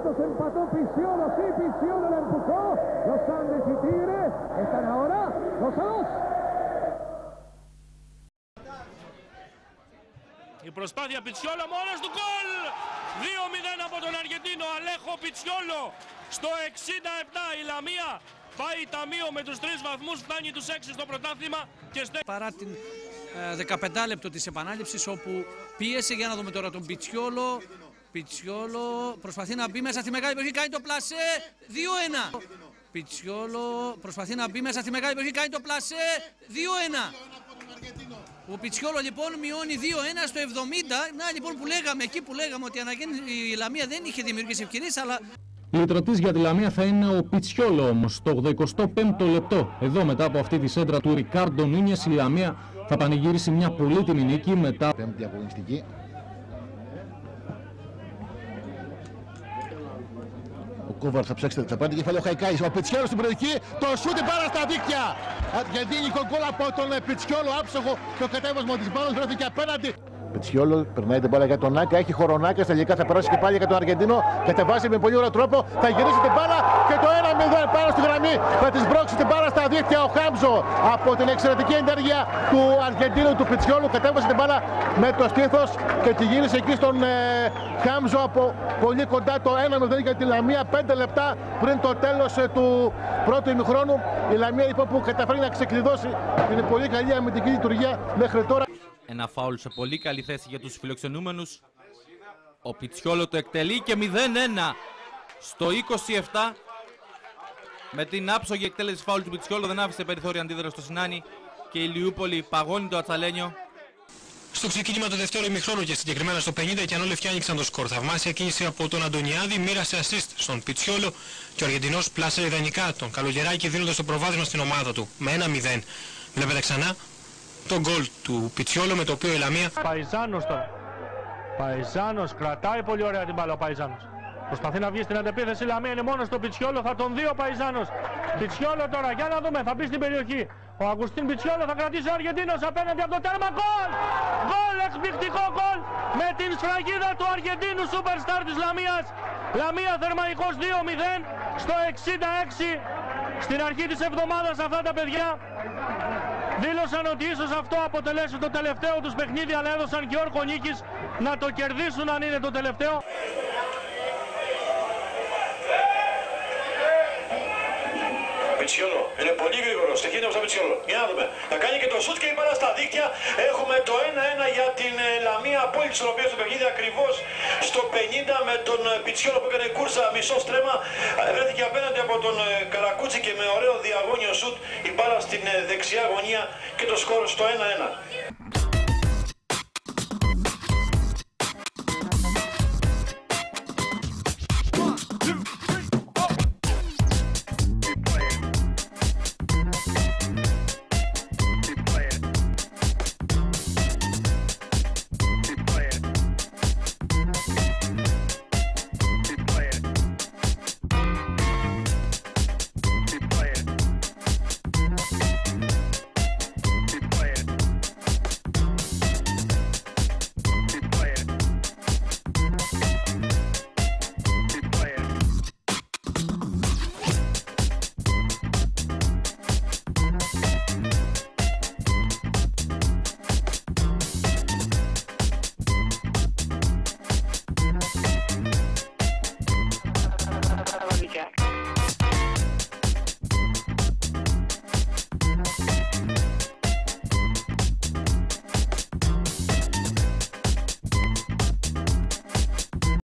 momentos empató Picciolo, sí, Picciolo la empujó. Los Andes y Tigre están ahora 2-2. Η προσπάθεια Πιτσιόλο μόνος του γκολ! 2-0 από τον Αργεντίνο Αλέχο Πιτσιόλο. Στο 67 η Λαμία πάει ταμείο με τους 3 βαθμούς, φτάνει τους 6 στο πρωτάθλημα και παρά την 15 λεπτό της επανάληψης όπου πίεσε, για να δούμε τώρα τον Πιτσιόλο. Πιτσιόλο προσπαθεί να μπει μέσα στη μεγάλη περιοχή, κάνει το πλασέ, 2-1. Πιτσιόλο προσπαθεί να μπει μέσα στη μεγάλη περιοχή, κάνει το πλασέ, 2-1. Ο Πιτσιόλο λοιπόν μειώνει 2-1 στο 70. Να λοιπόν που λέγαμε, εκεί που λέγαμε ότι η Λαμία δεν είχε δημιουργήσει ευκαιρίες, αλλά... Λυτρωτής για τη Λαμία θα είναι ο Πιτσιόλο όμως στο 85ο λεπτό. Εδώ μετά από αυτή τη σέντρα του Ρικάρντο Νίνιες η Λαμία θα πανηγύρισει μια πολύτιμη νίκη μετά... Πέμπτη αγωνιστική. Ο Κόβαρ θα ψάξει, θα πάρει κεφάλαιο Χαϊκάης. Ο Πιτσιόλο στην περιοχή, το σούτ πάρα στα δίκτυα. Αργεντίνικο γκολ από τον Πιτσιόλο, άψογο το κατέβασμα της μπάλας βρέθηκε απέναντι. Πιτσιόλο περνάει την μπάλα για τον Νάκα, έχει χωρονάκα, τελικά θα περάσει και πάλι για τον Αργεντίνο. Κατεβάζει με πολύ ωραίο τρόπο, θα γυρίσει την μπάλα και το 1-0 πάνω στη γραμμή. Θα τη μπρώξει την μπάλα στα δίχτυα ο Χάμζο από την εξαιρετική ενέργεια του Αργεντίνου, του Πιτσιόλου. Κατέβασε την μπάλα με το στήθος και τη γύρισε εκεί στον Χάμζο από πολύ κοντά το 1-0 για τη Λαμία. 5 λεπτά πριν το τέλος του πρώτου ημιχρόνου. Η Λαμία λοιπόν που καταφέρει να ξεκλειδώσει την πολύ καλή αμυντική λειτουργία μέχρι τώρα. Ένα φάουλ σε πολύ καλή θέση για τους φιλοξενούμενους. Ο Πιτσιόλο το εκτελεί και 0-1 στο 27. Με την άψογη εκτέλεση φάουλ του Πιτσιόλο δεν άφησε περιθώριο αντίδραση στο Σινάνι και η Λιούπολη παγώνει το Ατσαλένιο. Στο ξεκίνημα του δεύτερου ημιχρόνου και συγκεκριμένα στο 50 οι Ανόλευκοι άνοιξαν το σκορ. Θαυμάσια κίνηση από τον Αντωνιάδη, μοίρασε assist στον Πιτσιόλο και ο Αργεντινός πλάσε ιδανικά τον Καλογεράκη δίνοντας το προβάδισμα στην ομάδα του με 1-0. Βλέπετε ξανά το γκολ του Πιτσιόλο με το οποίο η Λαμία... Παϊζάνος τώρα. Παϊζάνος κρατάει πολύ ωραία την μπάλα ο Παϊζάνος. Προσπαθεί να βγει στην αντεπίθεση, η Λαμία είναι μόνο στο Πιτσιόλο, θα τον δει ο Παϊζάνος. Πιτσιόλο τώρα, για να δούμε, θα μπει στην περιοχή. Ο Αγκουστίν Πιτσιόλο θα κρατήσει ο Αργεντίνος απέναντι από το τέρμα. Γκολ! Γκολ, εκπληκτικό γκολ με την σφραγίδα του Αργεντίνου Superstar της Λαμίας. Λαμία Θερμαϊκός 2-0 στο 66. Στην αρχή της εβδομάδας αυτά τα παιδιά δήλωσαν ότι ίσως αυτό αποτελέσει το τελευταίο τους παιχνίδι, αλλά έδωσαν και όρκο νίκης να το κερδίσουν αν είναι το τελευταίο. Πιτσιόλο, είναι πολύ γρήγορο, στοιχείο από Πιτσιόλο. Για να δούμε. Θα κάνει και το σούτ και η μπάλα στα δίκτυα. Έχουμε το 1-1 για την Λαμία. Απόλυτη ισορροπία στο παιχνίδι ακριβώς στο 50 με τον Πιτσιόλο που έκανε κούρσα μισό στρέμμα. Βρέθηκε απέναντι από τον Καρακούτσι και με ωραίο διαγώνιο σούτ η μπάλα στην δεξιά γωνία και το σκορ στο 1-1.